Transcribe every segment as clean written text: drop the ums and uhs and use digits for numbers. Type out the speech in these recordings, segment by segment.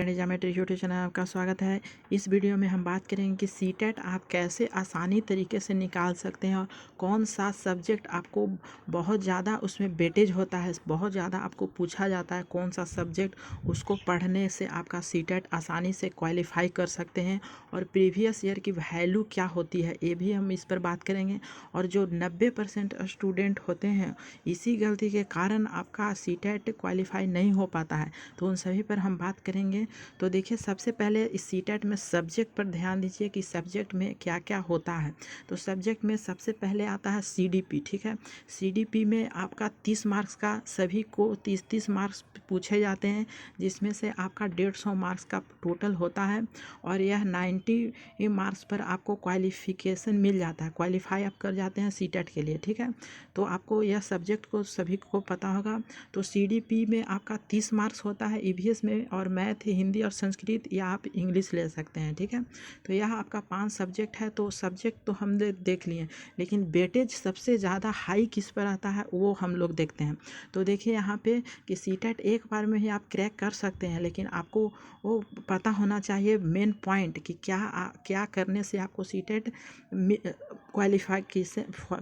गणित geometry YouTube channel में आपका स्वागत है। इस वीडियो में हम बात करेंगे कि सीटेट आप कैसे आसानी तरीके से निकाल सकते हैं और कौन सा सब्जेक्ट आपको बहुत ज़्यादा उसमें वेटेज होता है, बहुत ज़्यादा आपको पूछा जाता है, कौन सा सब्जेक्ट उसको पढ़ने से आपका सीटेट आसानी से क्वालिफाई कर सकते हैं और प्रीवियस ईयर की वैल्यू क्या होती है ये भी हम इस पर बात करेंगे। और जो 90% स्टूडेंट होते हैं इसी गलती के कारण आपका सीटेट क्वालिफाई नहीं हो पाता है, तो उन सभी पर हम बात करेंगे। तो देखिए, सबसे पहले इस सीटेट में सब्जेक्ट पर ध्यान दीजिए कि सब्जेक्ट में क्या क्या होता है। तो सब्जेक्ट में सबसे पहले आता है सीडीपी। ठीक है, सीडीपी में आपका 30 मार्क्स का सभी को 30 मार्क्स पूछे जाते हैं, जिसमें से आपका 150 मार्क्स का टोटल होता है और यह 90 मार्क्स पर आपको क्वालिफिकेशन मिल जाता है, क्वालिफाई आप कर जाते हैं सीटेट के लिए। ठीक है, तो आपको यह सब्जेक्ट को सभी को पता होगा। तो सीडीपी में आपका 30 मार्क्स होता है ईवीएस में, और मैथ, हिंदी और संस्कृत, या आप इंग्लिश ले सकते हैं। ठीक है, तो यह आपका 5 सब्जेक्ट है। तो सब्जेक्ट तो हम देख लिए, लेकिन वेटेज सबसे ज़्यादा हाई किस पर आता है वो हम लोग देखते हैं। तो देखिए यहाँ पे कि सीटेट एक बार में ही आप क्रैक कर सकते हैं, लेकिन आपको वो पता होना चाहिए मेन पॉइंट कि क्या करने से आपको सीटेट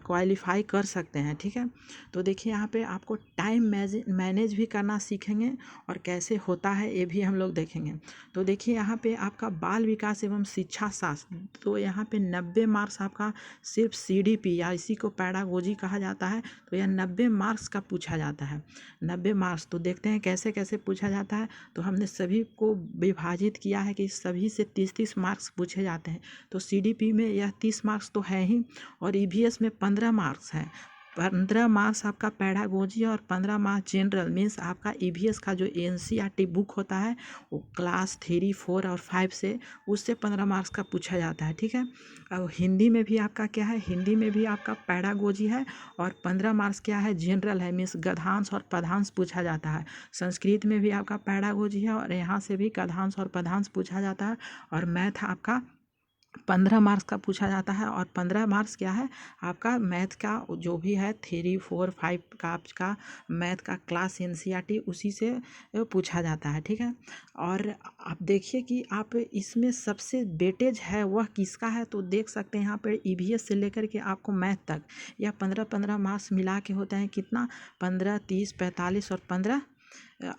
क्वालिफाई कर सकते हैं। ठीक है, तो देखिए यहाँ पे आपको टाइम मैनेज भी करना सीखेंगे और कैसे होता है ये भी हम लोग देखेंगे। तो देखिए यहाँ पे आपका बाल विकास एवं शिक्षा शास्त्र, तो यहाँ पे 90 मार्क्स आपका सिर्फ सीडीपी या इसी को पैडागोजी कहा जाता है। तो यह 90 मार्क्स का पूछा जाता है, 90 मार्क्स। तो देखते हैं कैसे कैसे पूछा जाता है। तो हमने सभी को विभाजित किया है कि सभी से 30 मार्क्स पूछे जाते हैं। तो सीडीपी में यह 30 मार्क्स तो है ही, और ईवीएस में 15 मार्क्स है। 15 मार्क्स आपका पैडागोजी और 15 मार्क्स जनरल, मीन्स आपका ईवीएस का जो एनसीईआरटी बुक होता है वो क्लास 3, 4 और 5 से, उससे 15 मार्क्स का पूछा जाता है। ठीक है, अब हिंदी में भी आपका क्या है, हिंदी में भी आपका पैडागोजी है और 15 मार्क्स क्या है, जनरल है, मीन्स गद्यांश और पद्यांश पूछा जाता है। संस्कृत में भी आपका पैडागोजी है और यहाँ से भी गद्यांश और पद्यांश पूछा जाता है। और मैथ आपका 15 मार्क्स का पूछा जाता है, और 15 मार्क्स क्या है आपका मैथ का जो भी है 3, 4, 5 का आपका मैथ का क्लास एनसीईआरटी उसी से पूछा जाता है। ठीक है, और आप देखिए कि आप इसमें सबसे वेटेज है वह किसका है। तो देख सकते हैं यहाँ पर ईवीएस से लेकर के आपको मैथ तक या 15 मार्क्स मिला के होते हैं कितना, 15, 30, 45 और 15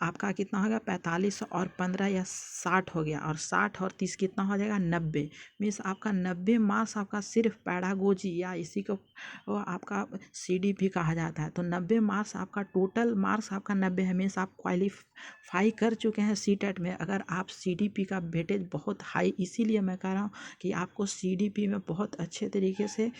आपका कितना होगा, 45 और 15 या 60 हो गया, और 60 और 30 कितना हो जाएगा, 90। मीन्स आपका 90 मार्क्स आपका सिर्फ पैडागोजी या इसी को आपका सीडीपी कहा जाता है। तो 90 मार्क्स आपका टोटल मार्क्स आपका 90 है, मीन्स आप क्वालिफाई कर चुके हैं सीटेट में। अगर आप सीडीपी का वेटेज बहुत हाई, इसीलिए मैं कह रहा हूँ कि आपको सीडीपी में बहुत अच्छे तरीके से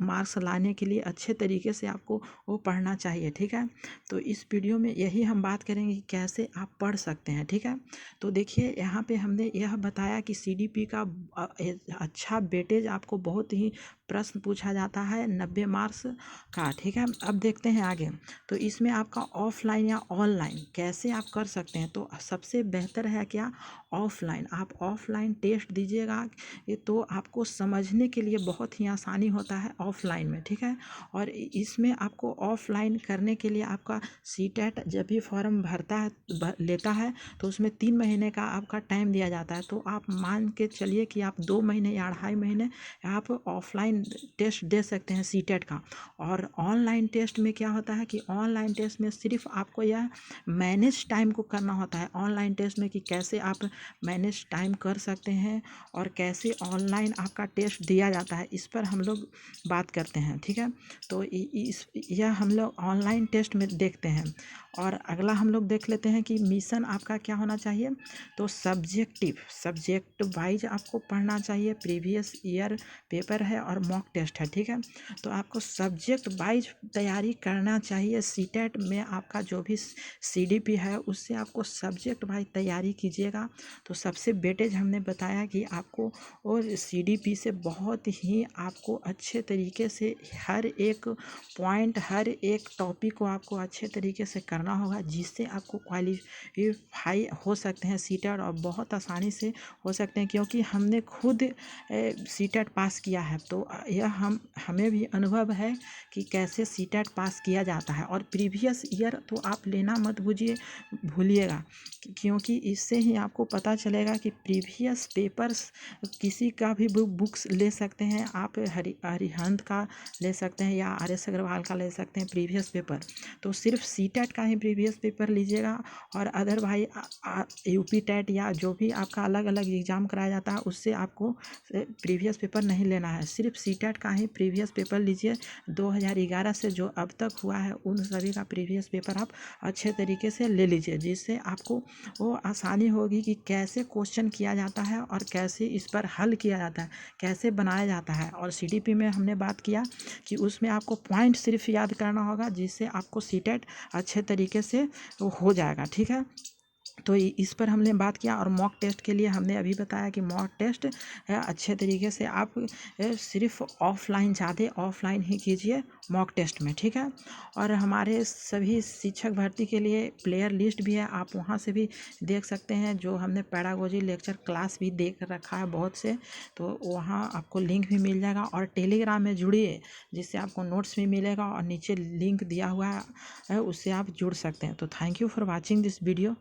मार्क्स लाने के लिए अच्छे तरीके से आपको वो पढ़ना चाहिए। ठीक है, तो इस वीडियो में यही हम बात करेंगे कि कैसे आप पढ़ सकते हैं। ठीक है, तो देखिए यहाँ पे हमने यह बताया कि सीडीपी का अच्छा वेटेज आपको बहुत ही प्रश्न पूछा जाता है 90 मार्क्स का। ठीक है, अब देखते हैं आगे। तो इसमें आपका ऑफलाइन या ऑनलाइन कैसे आप कर सकते हैं। तो सबसे बेहतर है क्या, ऑफलाइन। आप ऑफलाइन टेस्ट दीजिएगा, ये तो आपको समझने के लिए बहुत ही आसानी होता है ऑफलाइन में। ठीक है, और इसमें आपको ऑफलाइन करने के लिए आपका सीटेट जब भी फॉर्म भरता है लेता है तो उसमें 3 महीने का आपका टाइम दिया जाता है। तो आप मान के चलिए कि आप 2 महीने या 2.5 महीने आप ऑफलाइन टेस्ट दे सकते हैं सीटेट का। और ऑनलाइन टेस्ट में क्या होता है कि ऑनलाइन टेस्ट में सिर्फ आपको यह मैनेज टाइम को करना होता है। ऑनलाइन टेस्ट में कि कैसे आप मैनेज टाइम कर सकते हैं और कैसे ऑनलाइन आपका टेस्ट दिया जाता है, इस पर हम लोग बात करते हैं। ठीक है, तो यह हम लोग ऑनलाइन टेस्ट में देखते हैं। और अगला हम लोग देख लेते हैं कि मिशन आपका क्या होना चाहिए। तो सब्जेक्ट वाइज आपको पढ़ना चाहिए, प्रीवियस ईयर पेपर है और मॉक टेस्ट है। ठीक है, तो आपको सब्जेक्ट वाइज तैयारी करना चाहिए। सीटेट में आपका जो भी सीडीपी है उससे आपको सब्जेक्ट वाइज तैयारी कीजिएगा। तो सबसे वेटेज हमने बताया कि आपको और सीडीपी से बहुत ही आपको अच्छे तरीके तरीके से हर एक पॉइंट, हर एक टॉपिक को आपको अच्छे तरीके से करना होगा, जिससे आपको क्वालिफाई हो सकते हैं सीटेट, और बहुत आसानी से हो सकते हैं, क्योंकि हमने खुद सीटेट पास किया है। तो यह हमें भी अनुभव है कि कैसे सीटेट पास किया जाता है। और प्रीवियस ईयर तो आप लेना मत भूलिएगा, क्योंकि इससे ही आपको पता चलेगा कि प्रीवियस पेपर्स किसी का भी बुक्स ले सकते हैं आप, अरिहंत का ले सकते हैं या RS अग्रवाल का ले सकते हैं प्रीवियस पेपर। तो सिर्फ सीटेट का ही प्रीवियस पेपर लीजिएगा, और अदर भाई यूपी टेट या जो भी आपका अलग अलग एग्ज़ाम कराया जाता है उससे आपको प्रीवियस पेपर नहीं लेना है, सिर्फ सीटेट का ही प्रीवियस पेपर लीजिए। 2011 से जो अब तक हुआ है उन सभी का प्रीवियस पेपर आप अच्छे तरीके से ले लीजिए, जिससे आपको वो आसानी होगी कि कैसे क्वेश्चन किया जाता है और कैसे इस पर हल किया जाता है, कैसे बनाया जाता है। और CDP में हमने बात किया कि उसमें आपको पॉइंट सिर्फ याद करना होगा, जिससे आपको सीटेट अच्छे तरीके से हो जाएगा, ठीक है। तो इस पर हमने बात किया। और मॉक टेस्ट के लिए हमने अभी बताया कि मॉक टेस्ट अच्छे तरीके से आप सिर्फ ऑफलाइन, ज़्यादा ऑफलाइन ही कीजिए मॉक टेस्ट में, ठीक है। और हमारे सभी शिक्षक भर्ती के लिए प्लेयर लिस्ट भी है, आप वहाँ से भी देख सकते हैं। जो हमने पैडागोजी लेक्चर क्लास भी देख रखा है बहुत से, तो वहाँ आपको लिंक भी मिल जाएगा। और टेलीग्राम में जुड़िए, जिससे आपको नोट्स भी मिलेगा, और नीचे लिंक दिया हुआ है उससे आप जुड़ सकते हैं। तो thank you for watching this video.